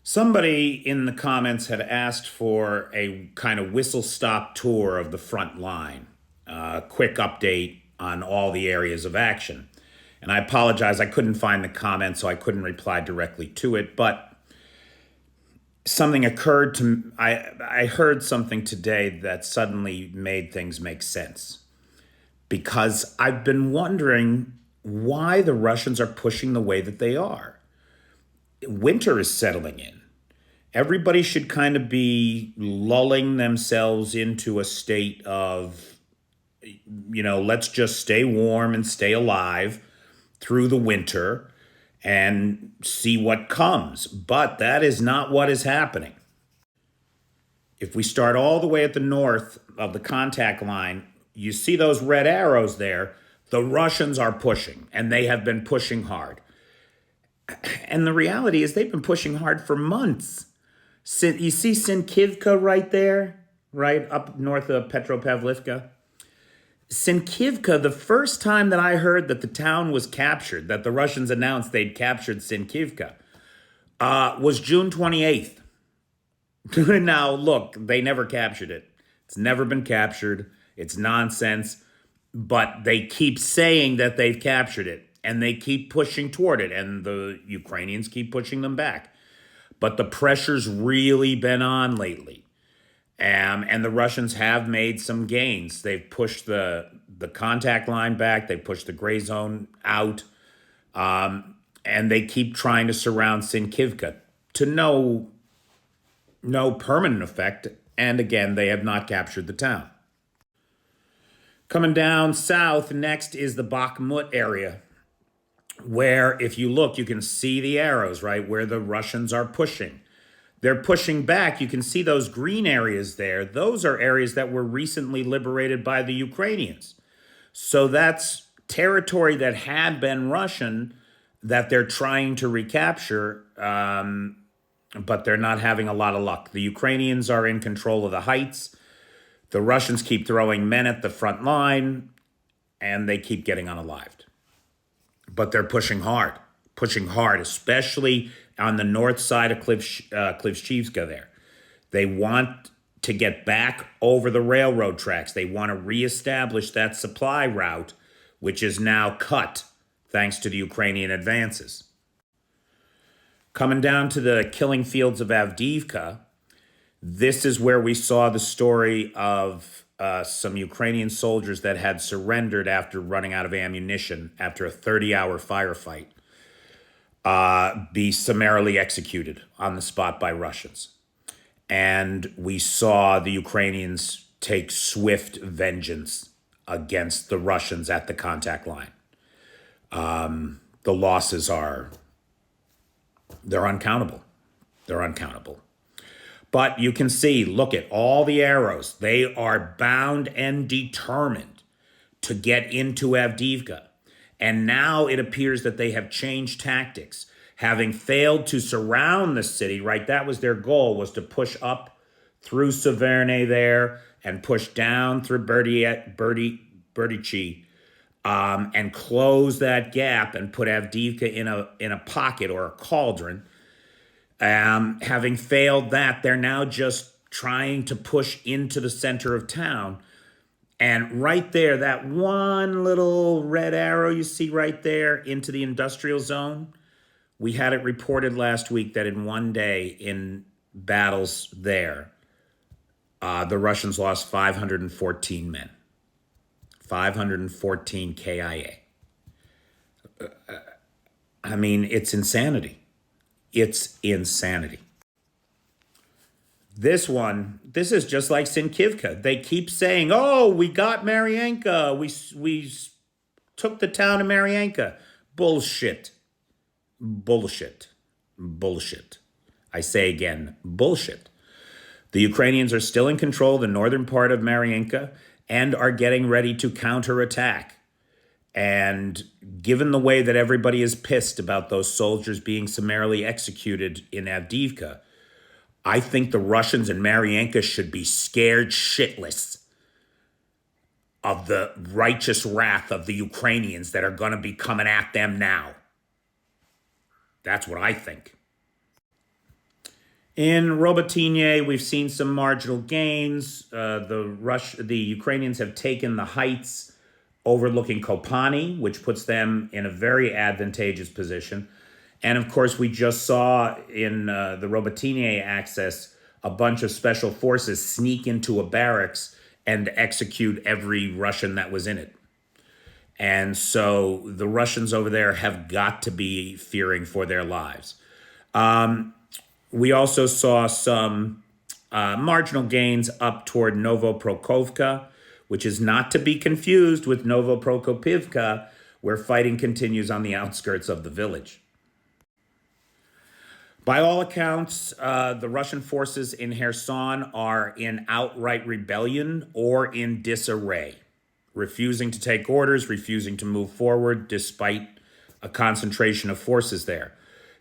Somebody in the comments had asked for a kind of whistle stop tour of the front line, a quick update on all the areas of action. And I apologize, I couldn't find the comment, so I couldn't reply directly to it. But something occurred to I heard something today that suddenly made things make sense. Because I've been wondering why the Russians are pushing the way that they are. Winter is settling in. Everybody should kind of be lulling themselves into a state of, let's just stay warm and stay alive through the winter and see what comes. But that is not what is happening. If we start all the way at the north of the contact line, you see those red arrows there. The Russians are pushing, and they have been pushing hard. And the reality is they've been pushing hard for months. You see Sinkivka right there, right up north of Petropavlivka? Sinkivka, the first time that I heard that the town was captured, that the Russians announced they'd captured Sinkivka, was June 28th. Now, look, they never captured it. It's never been captured. It's nonsense. But they keep saying that they've captured it, and they keep pushing toward it, and the Ukrainians keep pushing them back. But the pressure's really been on lately. And the Russians have made some gains. They've pushed the contact line back. They pushed the gray zone out. And they keep trying to surround Sinkivka to no permanent effect. And again, they have not captured the town. Coming down south, next is the Bakhmut area, where if you look, you can see the arrows, right, where the Russians are pushing. They're pushing back. You can see those green areas there. Those are areas that were recently liberated by the Ukrainians. So that's territory that had been Russian that they're trying to recapture, but they're not having a lot of luck. The Ukrainians are in control of the heights. The Russians keep throwing men at the front line, and they keep getting unalived. But they're pushing hard, especially on the north side of Klivchivka there. They want to get back over the railroad tracks. They want to reestablish that supply route, which is now cut thanks to the Ukrainian advances. Coming down to the killing fields of Avdiivka, this is where we saw the story of some Ukrainian soldiers that had surrendered after running out of ammunition after a 30-hour firefight be summarily executed on the spot by Russians. And we saw the Ukrainians take swift vengeance against the Russians at the contact line. The losses they're uncountable. They're uncountable. But you can see, look at all the arrows. They are bound and determined to get into Avdiivka. And now it appears that they have changed tactics. Having failed to surround the city, right, that was their goal, was to push up through Severne there and push down through Berdichi and close that gap and put Avdiivka in a pocket or a cauldron. Having failed that, they're now just trying to push into the center of town. And right there, that one little red arrow you see right there into the industrial zone, we had it reported last week that in one day in battles there, the Russians lost 514 men. 514 KIA. I mean, it's insanity. It's insanity. This is just like Sinkivka. They keep saying, oh, we got Marianka. We took the town of Marianka. Bullshit. Bullshit. Bullshit. I say again, bullshit. The Ukrainians are still in control of the northern part of Marianka and are getting ready to counterattack. And given the way that everybody is pissed about those soldiers being summarily executed in Avdiivka, I think the Russians in Marianka should be scared shitless of the righteous wrath of the Ukrainians that are going to be coming at them now. That's what I think. In Robotyne, we've seen some marginal gains. The Ukrainians have taken the heights overlooking Kopani, which puts them in a very advantageous position. And of course, we just saw in the Robotyne axis a bunch of special forces sneak into a barracks and execute every Russian that was in it. And so the Russians over there have got to be fearing for their lives. We also saw some marginal gains up toward Novoprokhovka, which is not to be confused with Novoprokopivka, where fighting continues on the outskirts of the village. By all accounts, the Russian forces in Kherson are in outright rebellion or in disarray, refusing to take orders, refusing to move forward despite a concentration of forces there.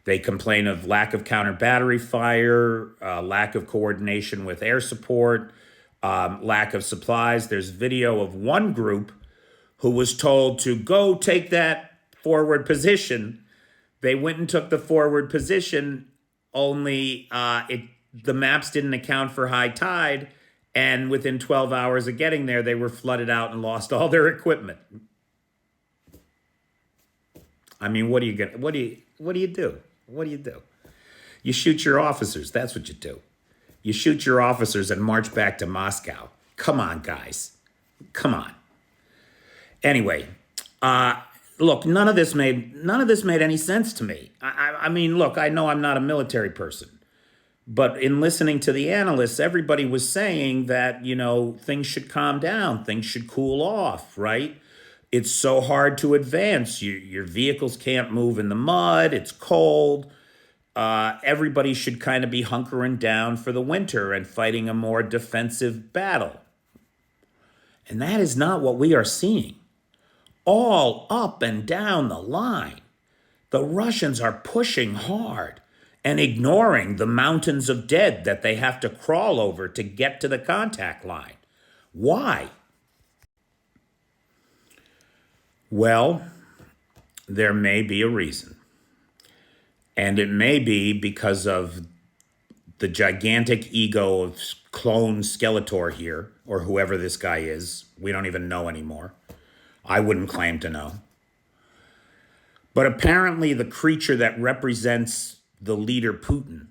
They complain of lack of counter battery fire, lack of coordination with air support, lack of supplies. There's video of one group who was told to go take that forward position. They went and took the forward position, only the maps didn't account for high tide, and within 12 hours of getting there, they were flooded out and lost all their equipment. I mean, what do you do? What do you do? You shoot your officers. That's what you do. You shoot your officers and march back to Moscow. Come on, guys. Come on. Anyway, look, none of this made any sense to me. I mean, look, I know I'm not a military person, but in listening to the analysts, everybody was saying that, things should calm down, things should cool off, right? It's so hard to advance. Your vehicles can't move in the mud. It's cold. Everybody should kind of be hunkering down for the winter and fighting a more defensive battle. And that is not what we are seeing. All up and down the line, the Russians are pushing hard and ignoring the mountains of dead that they have to crawl over to get to the contact line. Why? Well, there may be a reason. And it may be because of the gigantic ego of clone Skeletor here, or whoever this guy is. We don't even know anymore. I wouldn't claim to know. But apparently the creature that represents the leader Putin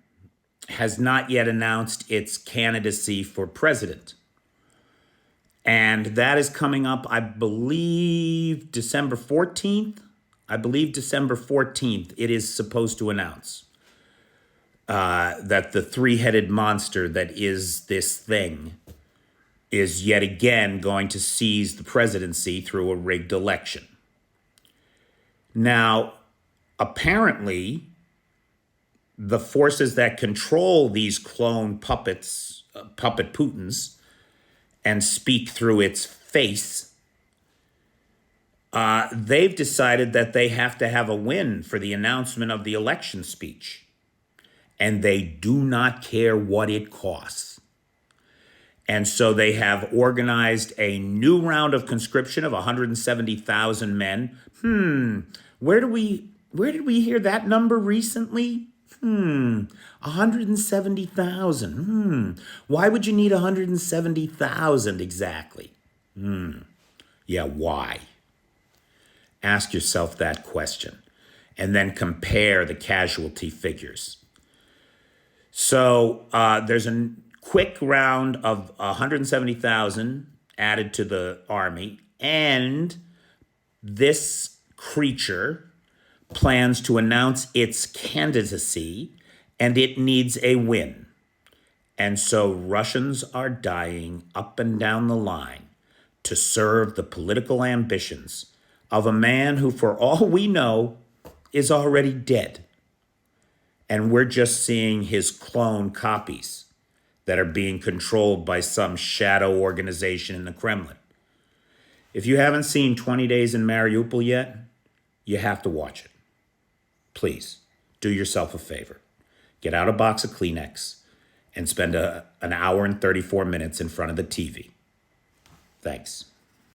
has not yet announced its candidacy for president. And that is coming up, I believe, December 14th. December 14th, it is supposed to announce that the three-headed monster that is this thing is yet again going to seize the presidency through a rigged election. Now, apparently, the forces that control these clone puppets, puppet Putins, and speak through its face, they've decided that they have to have a win for the announcement of the election speech. And they do not care what it costs. And so they have organized a new round of conscription of 170,000 men. Where did we hear that number recently? 170,000. Why would you need 170,000 exactly? Yeah, why? Ask yourself that question and then compare the casualty figures. So there's a quick round of 170,000 added to the army, and this creature plans to announce its candidacy, and it needs a win. And so Russians are dying up and down the line to serve the political ambitions of a man who, for all we know, is already dead. And we're just seeing his clone copies that are being controlled by some shadow organization in the Kremlin. If you haven't seen 20 Days in Mariupol yet, you have to watch it. Please, do yourself a favor. Get out a box of Kleenex and spend an hour and 34 minutes in front of the TV. Thanks.